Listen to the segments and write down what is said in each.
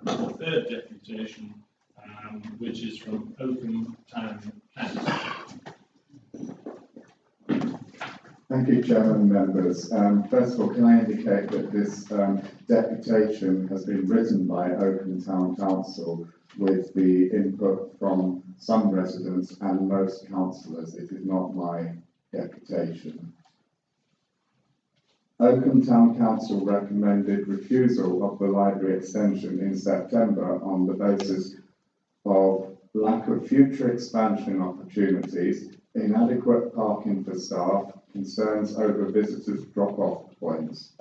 The third deputation, which is from Oakham Town Council. Thank you, Chairman and members. First of all, can I indicate that this deputation has been written by Oakham Town Council with the input from some residents and most councillors. It is not my deputation. Oakham Town Council recommended refusal of the library extension in September on the basis of lack of future expansion opportunities, inadequate parking for staff, concerns over visitors' drop-off points.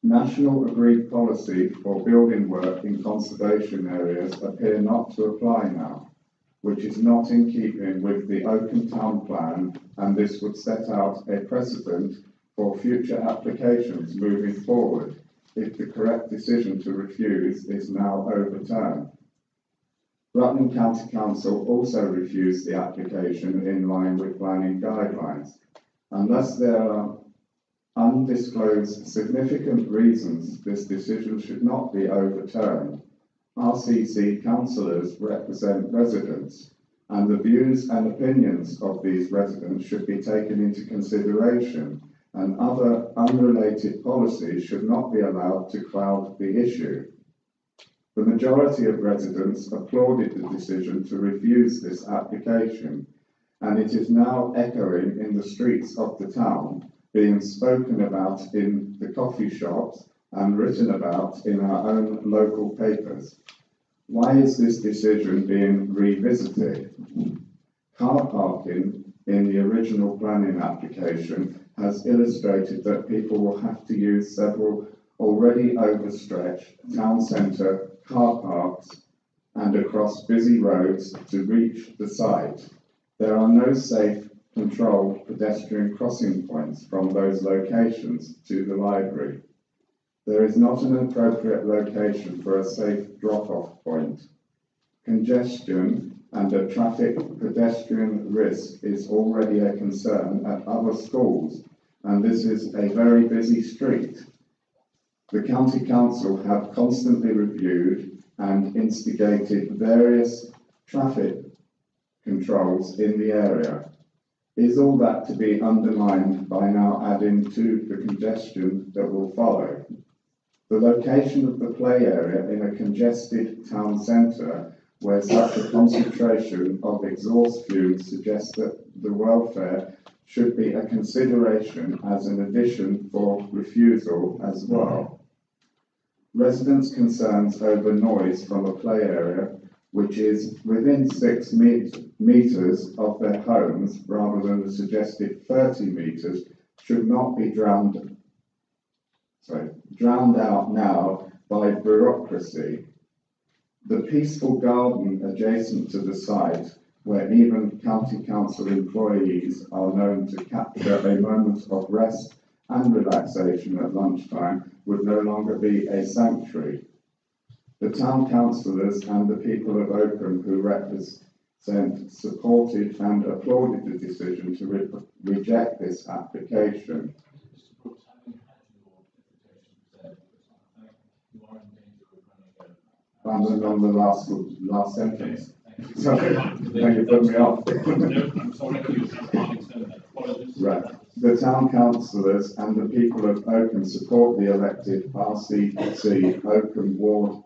National agreed policy for building work in conservation areas appear not to apply now, which is not in keeping with the Oakham Town Plan, and this would set out a precedent for future applications moving forward if the correct decision to refuse is now overturned. Rutland County Council also refused the application in line with planning guidelines. Unless there are undisclosed significant reasons this decision should not be overturned, RCC councillors represent residents, and the views and opinions of these residents should be taken into consideration, and other unrelated policies should not be allowed to cloud the issue. The majority of residents applauded the decision to refuse this application, and it is now echoing in the streets of the town, being spoken about in the coffee shops and written about in our own local papers. Why is this decision being revisited? Car parking in the original planning application has illustrated that people will have to use several already overstretched town centre car parks and across busy roads to reach the site. There are no safe, controlled pedestrian crossing points from those locations to the library. There is not an appropriate location for a safe drop-off point. Congestion and a traffic pedestrian risk is already a concern at other schools, and this is a very busy street. The County Council have constantly reviewed and instigated various traffic controls in the area. Is all that to be undermined by now adding to the congestion that will follow? The location of the play area in a congested town centre where such a concentration of exhaust fumes suggests that the welfare should be a consideration as an addition for refusal as well. Residents' concerns over noise from a play area which is within 6 metres of their homes rather than the suggested 30 metres should not be drowned out now by bureaucracy. The peaceful garden adjacent to the site, where even County Council employees are known to capture a moment of rest and relaxation at lunchtime, would no longer be a sanctuary. The town councillors and the people of Oakham who represent supported and applauded the decision to reject this application. Mr. Brooks, having had your deputation said, you are in danger of running over. On the last sentence. Thank you. Sorry, thank you for putting me off. No, I'm sorry, you can't extend that. Apologies. Right. The town councillors and the people of Oakham support the elected RCC Oakham Ward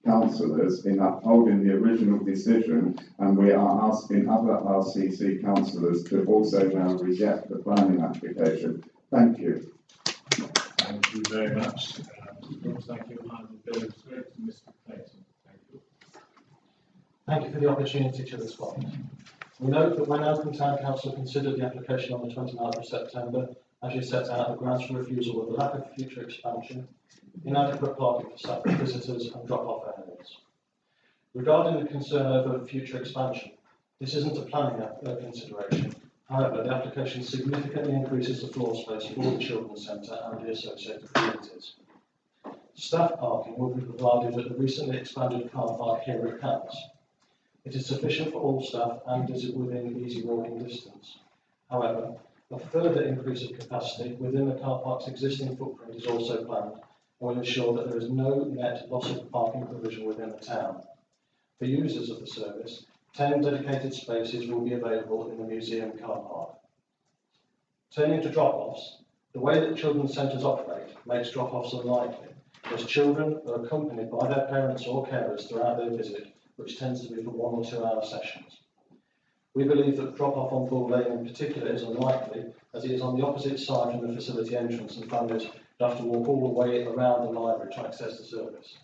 councillors in upholding the original decision, and we are asking other RCC councillors to also now reject the planning application. Thank you. Thank you very much. Mr. Brooks, thank you. And the bill is straight to Mr. Clayton. Thank you. Thank you for the opportunity to respond. We note that when Oakham Town Council considered the application on the 29th of September, as you set out, the grounds for refusal were the lack of future expansion, inadequate parking for staff, visitors and drop-off areas. Regarding the concern over future expansion, this isn't a planning consideration. However, the application significantly increases the floor space for the children's centre and the associated communities. Staff parking will be provided at the recently expanded car park here at Cllr. It is sufficient for all staff and is within easy walking distance. However, a further increase of capacity within the car park's existing footprint is also planned, and will ensure that there is no net loss of parking provision within the town. For users of the service, 10 dedicated spaces will be available in the museum car park. Turning to drop-offs, the way that children's centres operate makes drop-offs unlikely, as children are accompanied by their parents or carers throughout their visit, which tends to be for 1 or 2 hour sessions. We believe that drop-off on Bull Lane in particular is unlikely, as it is on the opposite side from the facility entrance and families would have to walk all the way around the library to access the service.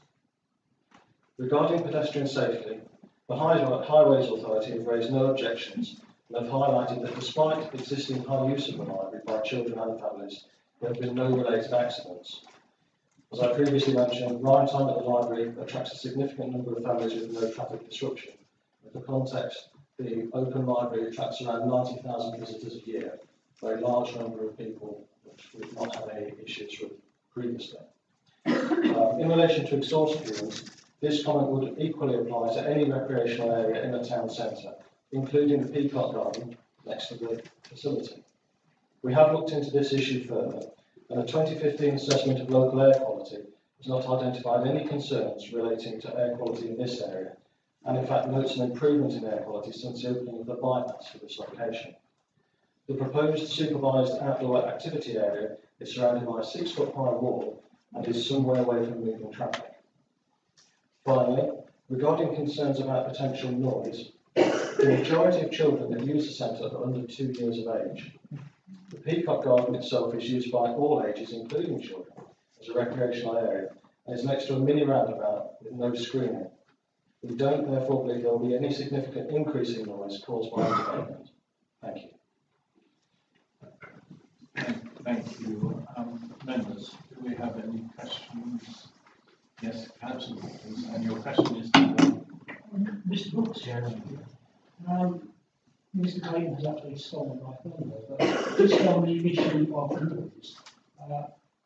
Regarding pedestrian safety, the Highways Authority have raised no objections and have highlighted that despite existing high use of the library by children and families, there have been no related accidents. As I previously mentioned, ride time at the library attracts a significant number of families with no traffic disruption. For context, the Oakham Library attracts around 90,000 visitors a year, a very large number of people which we've not had any issues with previously. In relation to exhaust fumes, this comment would equally apply to any recreational area in the town centre, including the Peacock Garden next to the facility. We have looked into this issue further, and a 2015 assessment of local air quality has not identified any concerns relating to air quality in this area, and in fact notes an improvement in air quality since the opening of the bypass for this location. The proposed supervised outdoor activity area is surrounded by a 6-foot high wall and is somewhere away from moving traffic. Finally, regarding concerns about potential noise, the majority of children that use the centre are under 2 years of age. The Peacock Garden itself is used by all ages, including children, as a recreational area and is next to a mini roundabout with no screening. We don't therefore believe there will be any significant increase in noise caused by the development. Thank you. Thank you. Members, do we have any questions? Yes, Councillor, please. And your question is? Mr. Brookes, Mr. Clayton has actually stolen my thunder, but just on the issue of noise,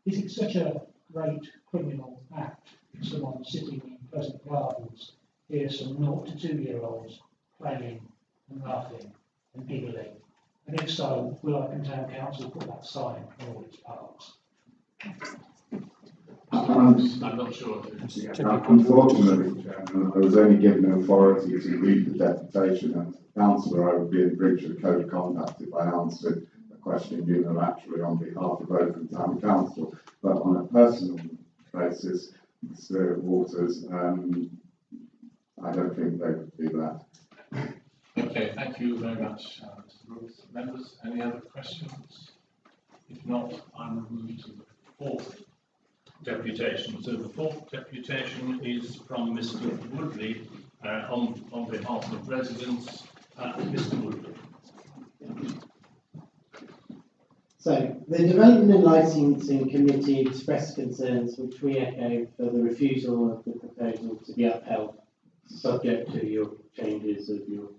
is it such a great criminal act if someone sitting in Pleasant Gardens hears some 0 to 2 year olds playing and laughing and giggling? And if so, will Oakham Town Council put that sign on all its parks? I'm not sure. Unfortunately, Chairman, I was only given authority to read the deputation, and as a councillor I would be in breach of the code of conduct if I answered a question unilaterally on behalf of Oakham Town Council. But on a personal basis, Mr. Waters, I don't think they would do that. Okay, thank you very much, Mr. Brooks. Members, any other questions? If not, I will move to the 4th deputation. So the 4th deputation is from Mr. Woodley on behalf of residents. Mr. Woodley. So, the Development and Licensing Committee expressed concerns which we echo for the refusal of the proposal to be upheld, subject to your changes of your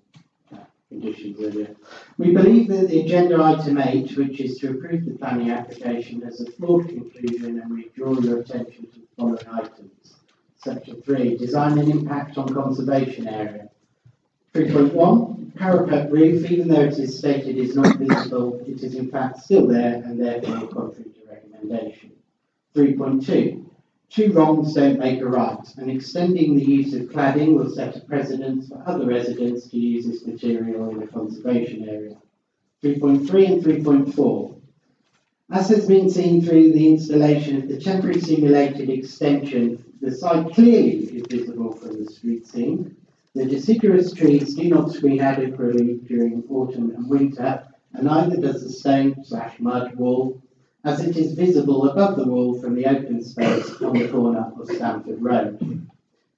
conditions earlier. We believe that the agenda item 8, which is to approve the planning application, has a flawed conclusion, and we draw your attention to the following items. Section 3, design and impact on conservation area. 3.1, parapet roof, even though it is stated is not visible, it is in fact still there and therefore contrary to recommendation. 3.2, two wrongs don't make a right, and extending the use of cladding will set a precedent for other residents to use this material in a conservation area. 3.3 and 3.4. As has been seen through the installation of the temporary simulated extension, the site clearly is visible from the street scene. The deciduous trees do not screen adequately during autumn and winter, and neither does the stone/mud wall, as it is visible above the wall from the open space on the corner of Stamford Road.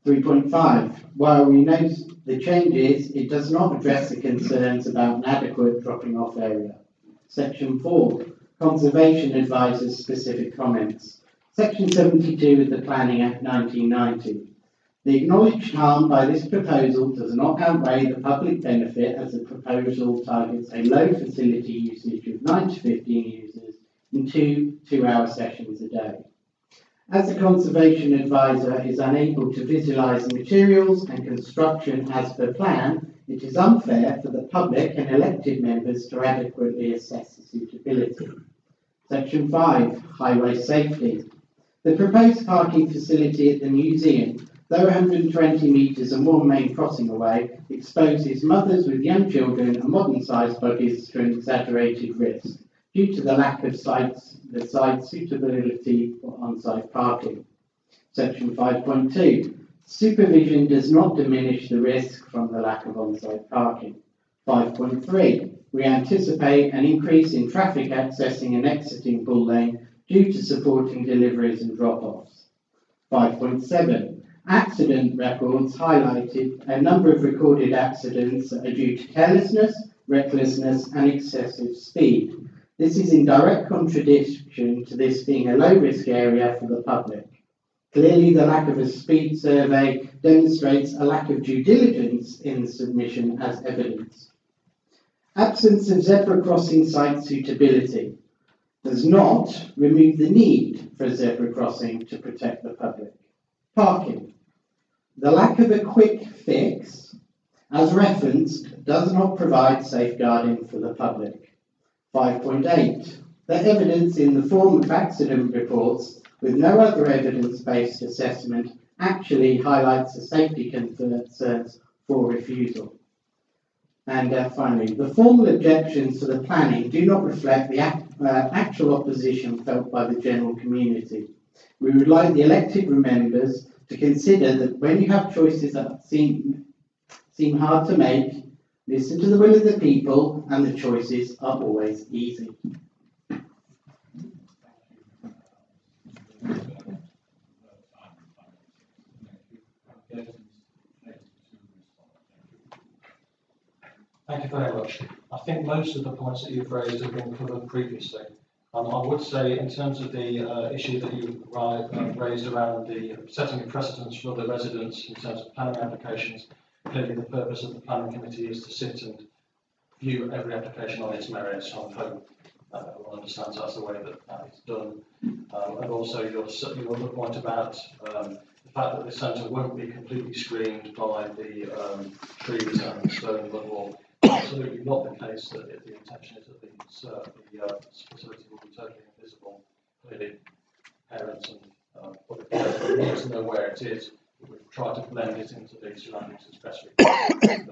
3.5. While we note the changes, it does not address the concerns about an adequate dropping off area. Section 4. Conservation Advisor's specific comments. Section 72 of the Planning Act 1990. The acknowledged harm by this proposal does not outweigh the public benefit, as the proposal targets a low facility usage of 9 to 15 users in 2 2-hour sessions a day. As the Conservation Advisor is unable to visualise the materials and construction as per plan, it is unfair for the public and elected members to adequately assess the suitability. Section 5. Highway safety. The proposed parking facility at the museum, though 120 metres and one main crossing away, exposes mothers with young children and modern-sized buggies to an exaggerated risk due to the lack of site suitability for on-site parking. Section 5.2. Supervision does not diminish the risk from the lack of on-site parking. 5.3. We anticipate an increase in traffic accessing and exiting Bull Lane due to supporting deliveries and drop-offs. 5.7. Accident records highlighted a number of recorded accidents that are due to carelessness, recklessness and excessive speed. This is in direct contradiction to this being a low-risk area for the public. Clearly, the lack of a speed survey demonstrates a lack of due diligence in the submission as evidence. Absence of zebra crossing site suitability does not remove the need for a zebra crossing to protect the public. Parking. The lack of a quick fix, as referenced, does not provide safeguarding for the public. 5.8. The evidence in the form of accident reports with no other evidence-based assessment actually highlights the safety concerns for refusal. And finally, the formal objections to the planning do not reflect the actual opposition felt by the general community. We would like the elected members to consider that when you have choices that seem hard to make, listen to the will of the people, and the choices are always easy. Thank you very much. I think most of the points that you've raised have been covered previously. I would say, in terms of the issue that you raised around the setting of precedents for the residents in terms of planning applications, clearly the purpose of the planning committee is to sit and view every application on its merits. I hope everyone understands that's the way that is done. And also your other point about the fact that the centre won't be completely screened by the trees and the stone mud wall. Absolutely not the case. That the intention is that the facility will be totally invisible. Clearly, parents and other need to know where it is. We've tried to blend it into the surroundings as best we can.